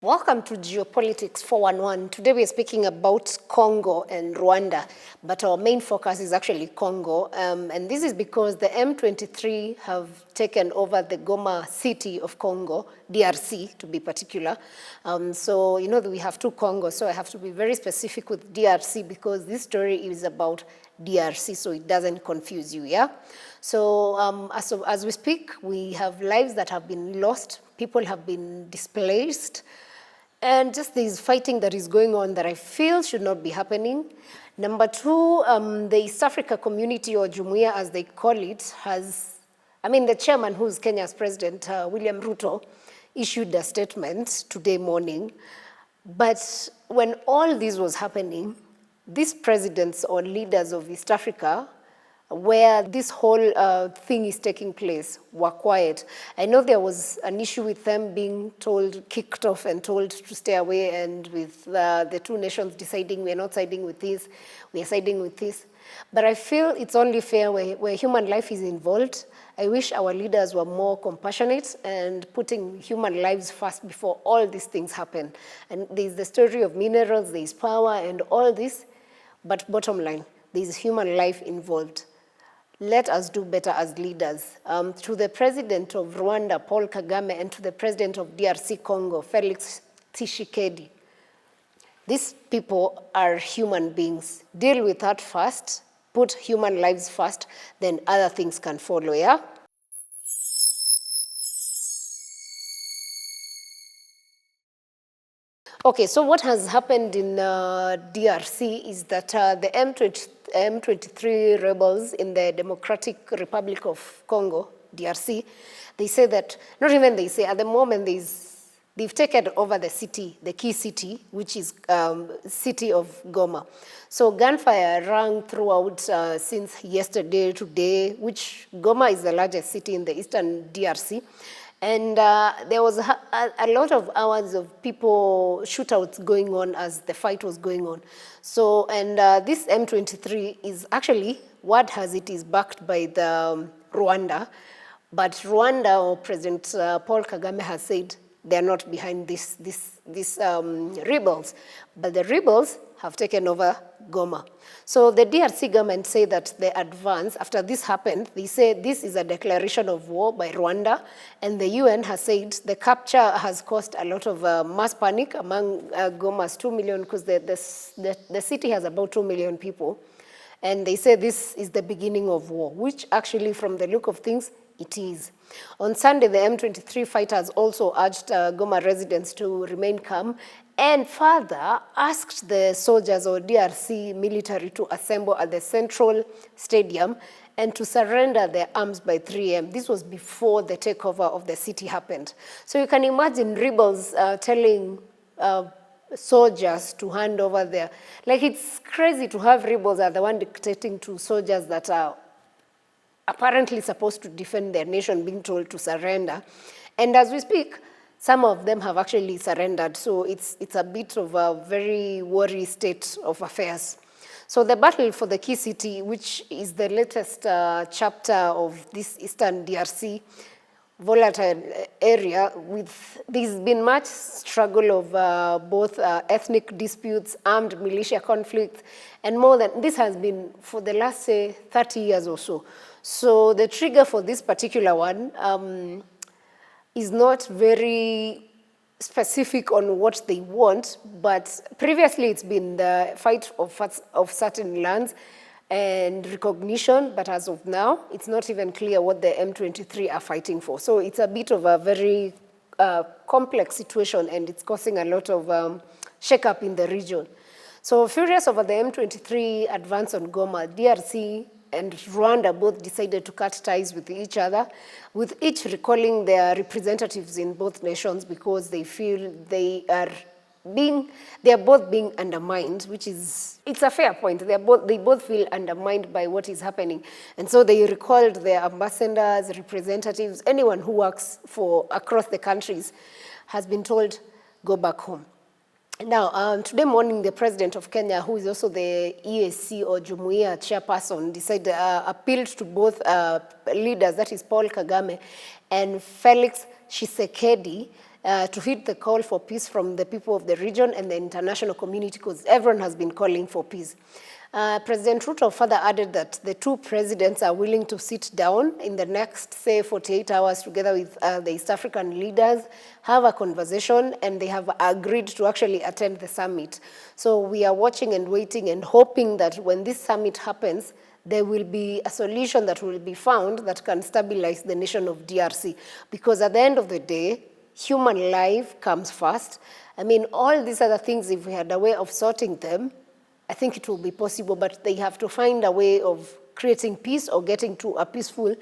Welcome to Geopolitics 411. Today we are speaking about Congo and Rwanda, but our main focus is actually Congo. And this is because the M23 have taken over the Goma city of Congo, DRC to be particular. So you know that we have two Congos, so I have to be very specific with DRC because this story is about DRC, so it doesn't confuse you, yeah? So as we speak, we have lives that have been lost, people have been displaced, and just this fighting that is going on that I feel should not be happening. Number two, the East Africa community, or Jumuiya as they call it, the chairman, who's Kenya's president, William Ruto, issued a statement today morning. But when all this was happening, these presidents or leaders of East Africa, where this whole thing is taking place, were quiet. I know there was an issue with them being kicked off and told to stay away, and with the two nations deciding we're not siding with this, we are siding with this. But I feel it's only fair where human life is involved. I wish our leaders were more compassionate and putting human lives first before all these things happen. And there's the story of minerals, there's power and all this, but bottom line, there's human life involved. Let us do better as leaders. To the president of Rwanda, Paul Kagame, and to the president of DRC Congo, Felix Tshisekedi, these people are human beings. Deal with that first, put human lives first, then other things can follow, yeah? Okay, so what has happened in DRC is that the M23 rebels in the Democratic Republic of Congo, DRC, they say that, not even they say, at the moment they've taken over the city, the key city, which is city of Goma. So gunfire rang throughout since yesterday, today, which Goma is the largest city in the eastern DRC. And there was a lot of hours of people shootouts going on as the fight was going on. So, and this M23 is actually, word has it, is backed by the Rwanda. But Rwanda, or President Paul Kagame, has said they're not behind these rebels. But the rebels have taken over Goma. So the DRC government say that the advance, after this happened, they say this is a declaration of war by Rwanda, and the UN has said the capture has caused a lot of mass panic among Goma's 2 million, because the city has about 2 million people. And they say this is the beginning of war, which actually, from the look of things, it is. On Sunday, the M23 fighters also urged Goma residents to remain calm and further asked the soldiers or DRC military to assemble at the central stadium and to surrender their arms by 3 a.m. This was before the takeover of the city happened. So you can imagine rebels telling soldiers to hand over their... Like, it's crazy to have rebels are the one dictating to soldiers that are apparently supposed to defend their nation, being told to surrender. And as we speak, some of them have actually surrendered. So it's a bit of a very worry state of affairs. So the battle for the key city, which is the latest chapter of this eastern DRC volatile area, there's been much struggle of both ethnic disputes, armed militia conflicts, and more than this has been for the last, say, 30 years or so. So the trigger for this particular one is not very specific on what they want, but previously it's been the fight of certain lands and recognition, but as of now, it's not even clear what the M23 are fighting for. So it's a bit of a very complex situation, and it's causing a lot of shake-up in the region. So furious over the M23 advance on Goma, DRC and Rwanda both decided to cut ties with each other, with each recalling their representatives in both nations because they feel they are both being undermined, which is, it's a fair point. They both feel undermined by what is happening. And so they recalled their ambassadors, representatives, anyone who works across the countries has been told, go back home. Now, today morning, the president of Kenya, who is also the EAC or Jumuiya chairperson, appealed to both leaders, that is Paul Kagame and Felix Tshisekedi, to heed the call for peace from the people of the region and the international community, because everyone has been calling for peace. President Ruto further added that the two presidents are willing to sit down in the next, say, 48 hours together with the East African leaders, have a conversation, and they have agreed to actually attend the summit. So we are watching and waiting and hoping that when this summit happens, there will be a solution that will be found that can stabilize the nation of DRC. Because at the end of the day, human life comes first. I mean, all these other things, if we had a way of sorting them, I think it will be possible, but they have to find a way of creating peace or getting to a peaceful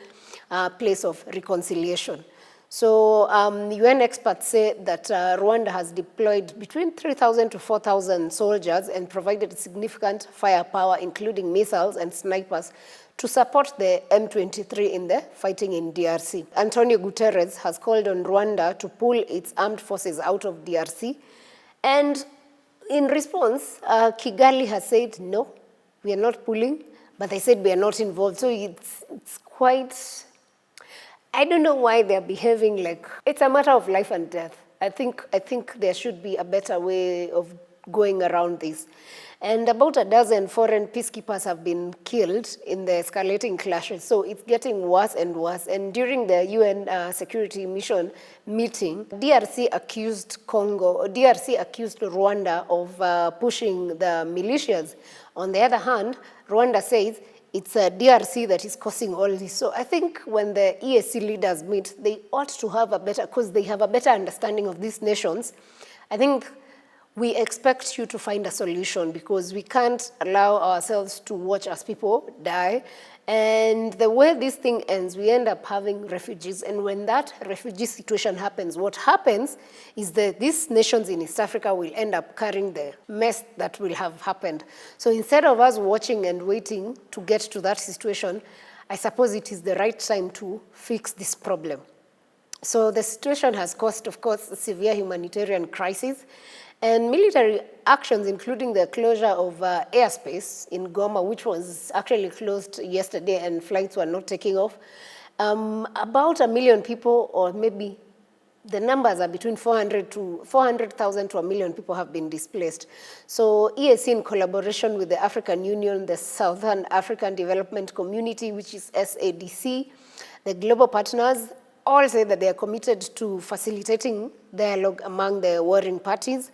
place of reconciliation. So UN experts say that Rwanda has deployed between 3,000 to 4,000 soldiers and provided significant firepower, including missiles and snipers, to support the M23 in the fighting in DRC. Antonio Guterres has called on Rwanda to pull its armed forces out of DRC. And in response, Kigali has said, no, we are not pulling, but they said we are not involved. So it's quite... I don't know why they're behaving like it's a matter of life and death. I think there should be a better way of going around this. And about a dozen foreign peacekeepers have been killed in the escalating clashes. So it's getting worse and worse. And during the UN Security Mission meeting, DRC accused Rwanda of pushing the militias. On the other hand, Rwanda says it's a DRC that is causing all this. So I think when the EAC leaders meet, they ought to have a better, because they have a better understanding of these nations. I think we expect you to find a solution, because we can't allow ourselves to watch as people die. And the way this thing ends, we end up having refugees. And when that refugee situation happens, what happens is that these nations in East Africa will end up carrying the mess that will have happened. So instead of us watching and waiting to get to that situation, I suppose it is the right time to fix this problem. So the situation has caused, of course, a severe humanitarian crisis. And military actions, including the closure of airspace in Goma, which was actually closed yesterday and flights were not taking off. About 1 million people, or maybe the numbers are between 400,000 to 1 million people have been displaced. So EAC, in collaboration with the African Union, the Southern African Development Community, which is SADC, the global partners, all say that they are committed to facilitating dialogue among the warring parties.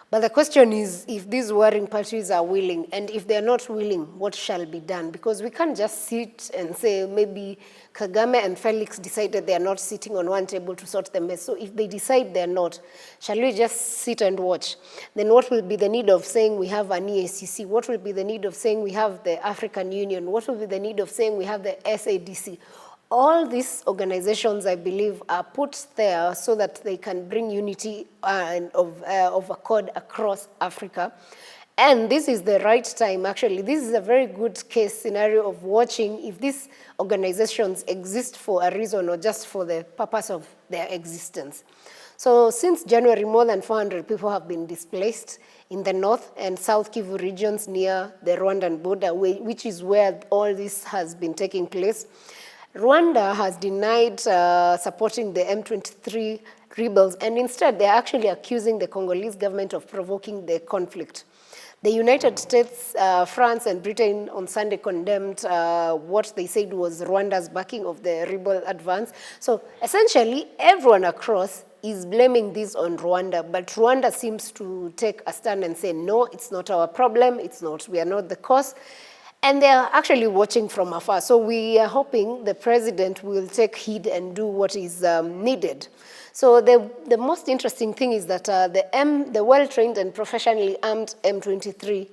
But the question is if these warring parties are willing, and if they are not willing, what shall be done? Because we can't just sit and say maybe Kagame and Felix decided they are not sitting on one table to sort the mess. So if they decide they are not, shall we just sit and watch? Then what will be the need of saying we have an EACC? What will be the need of saying we have the African Union? What will be the need of saying we have the SADC? All these organizations, I believe, are put there so that they can bring unity of accord across Africa. And this is the right time, actually. This is a very good case scenario of watching if these organizations exist for a reason or just for the purpose of their existence. So since January, more than 400 people have been displaced in the North and South Kivu regions near the Rwandan border, which is where all this has been taking place. Rwanda has denied supporting the M23 rebels, and instead they're actually accusing the Congolese government of provoking the conflict. The United States, France, and Britain on Sunday condemned what they said was Rwanda's backing of the rebel advance. So essentially, everyone across is blaming this on Rwanda, but Rwanda seems to take a stand and say, no, it's not our problem, we are not the cause. And they are actually watching from afar. So we are hoping the president will take heed and do what is needed. So the most interesting thing is that the well-trained and professionally armed M23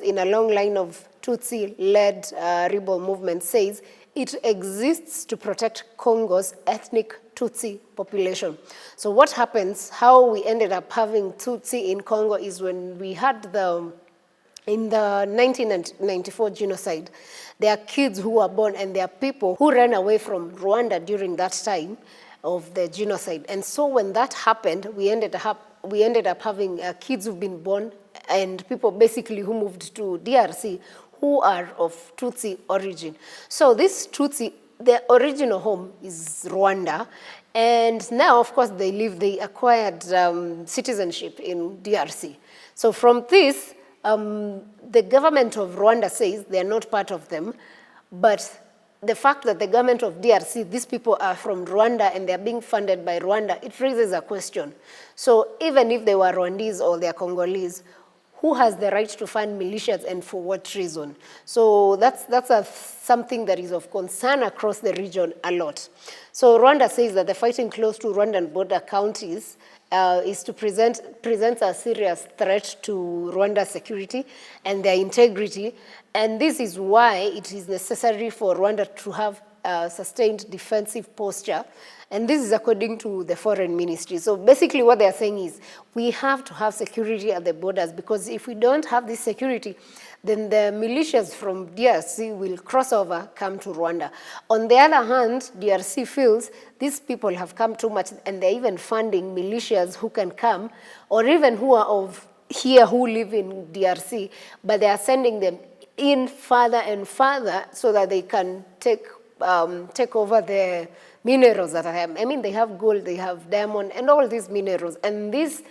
in a long line of Tutsi-led rebel movement says it exists to protect Congo's ethnic Tutsi population. So what happens, how we ended up having Tutsi in Congo is when we had in the 1994 genocide, there are kids who were born and there are people who ran away from Rwanda during that time of the genocide. And so when that happened, we ended up having kids who've been born and people basically who moved to DRC who are of Tutsi origin. So this Tutsi, their original home is Rwanda, And now, of course, they acquired citizenship in DRC. So from this, the government of Rwanda says they are not part of them, but the fact that the government of DRC, these people are from Rwanda and they're being funded by Rwanda, it raises a question. So even if they were Rwandese or they're Congolese, who has the right to fund militias and for what reason? So that's something that is of concern across the region a lot. So Rwanda says that the fighting close to Rwandan border counties presents a serious threat to Rwanda's security and their integrity. And this is why it is necessary for Rwanda to have a sustained defensive posture. And this is according to the foreign ministry. So basically what they're saying is we have to have security at the borders, because if we don't have this security, then the militias from DRC will cross over, come to Rwanda. On the other hand, DRC feels these people have come too much, and they're even funding militias who can come, or even who are of here who live in DRC, but they are sending them in further and further so that they can take over the minerals that I have. I mean, they have gold, they have diamond, and all these minerals. And this,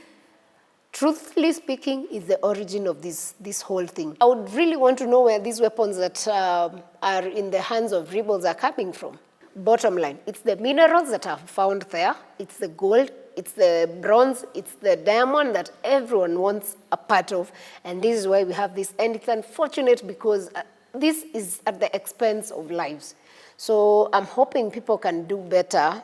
truthfully speaking, is the origin of this whole thing. I would really want to know where these weapons that are in the hands of rebels are coming from. Bottom line, it's the minerals that are found there, it's the gold, it's the bronze, it's the diamond that everyone wants a part of. And this is why we have this. And it's unfortunate because this is at the expense of lives. So I'm hoping people can do better.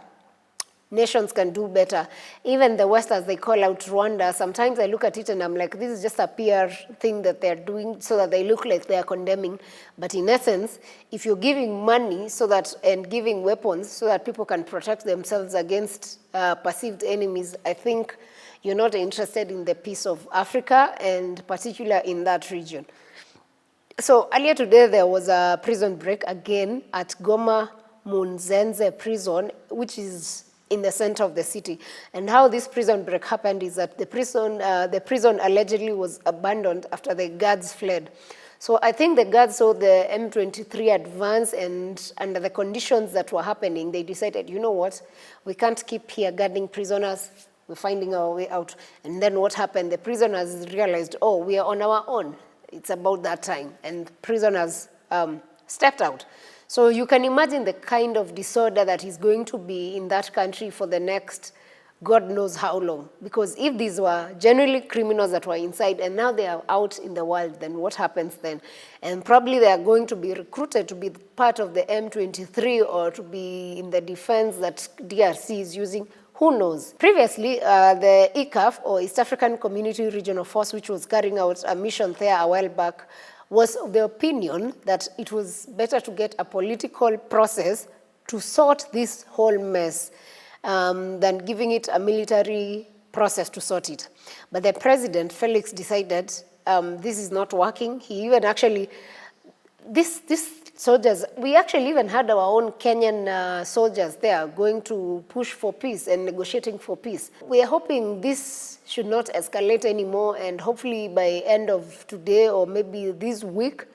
Nations can do better. Even the West, as they call out Rwanda, sometimes I look at it and I'm like, this is just a PR thing that they're doing so that they look like they're condemning. But in essence, if you're giving money and giving weapons so that people can protect themselves against perceived enemies, I think you're not interested in the peace of Africa, and particularly in that region. So earlier today, there was a prison break again at Goma M23 prison, which is in the center of the city. And how this prison break happened is that the prison allegedly was abandoned after the guards fled. So I think the guards saw the M23 advance, and under the conditions that were happening, they decided, you know what, we can't keep here guarding prisoners, we're finding our way out. And then what happened? The prisoners realized, oh, we are on our own. It's about that time, and prisoners stepped out. So you can imagine the kind of disorder that is going to be in that country for the next God knows how long. Because if these were generally criminals that were inside and now they are out in the world, then what happens then? And probably they are going to be recruited to be part of the M23 or to be in the defense that DRC is using. Who knows? Previously, the ECAF, or East African Community Regional Force, which was carrying out a mission there a while back, was of the opinion that it was better to get a political process to sort this whole mess than giving it a military process to sort it. But the president, Felix, decided this is not working. He even actually, this soldiers, we actually even had our own Kenyan soldiers there going to push for peace and negotiating for peace. We are hoping this should not escalate anymore, and hopefully by end of today or maybe this week,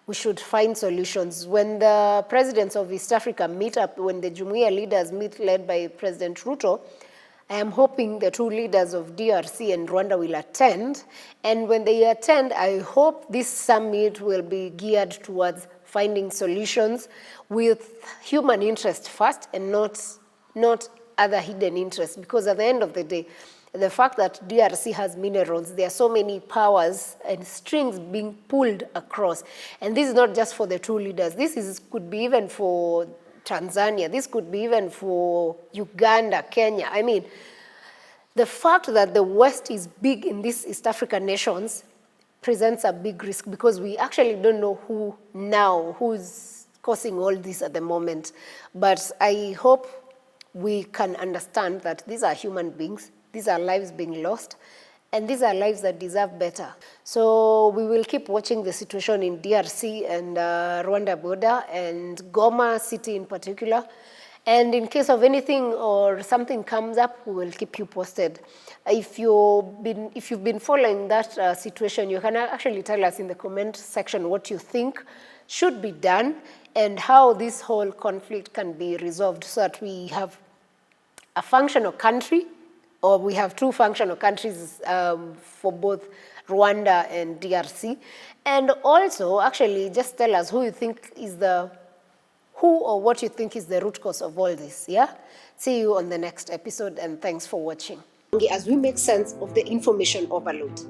we should find solutions. When the presidents of East Africa meet up, when the Jumuiya leaders meet led by President Ruto, I am hoping the two leaders of DRC and Rwanda will attend. And when they attend, I hope this summit will be geared towards finding solutions with human interest first and not other hidden interests. Because at the end of the day, the fact that DRC has minerals, there are so many powers and strings being pulled across. And this is not just for the two leaders. Could be even for Tanzania. This could be even for Uganda, Kenya. I mean, the fact that the West is big in these East African nations presents a big risk, because we actually don't know who's causing all this at the moment. But I hope we can understand that these are human beings, these are lives being lost, and these are lives that deserve better. So we will keep watching the situation in DRC and Rwanda border and Goma city in particular. And in case of anything or something comes up, we will keep you posted. If you've been following that situation, you can actually tell us in the comment section what you think should be done and how this whole conflict can be resolved so that we have a functional country, or we have two functional countries for both Rwanda and DRC? And also, actually, just tell us who you think is who or what you think is the root cause of all this, yeah? See you on the next episode, and thanks for watching. As we make sense of the information overload.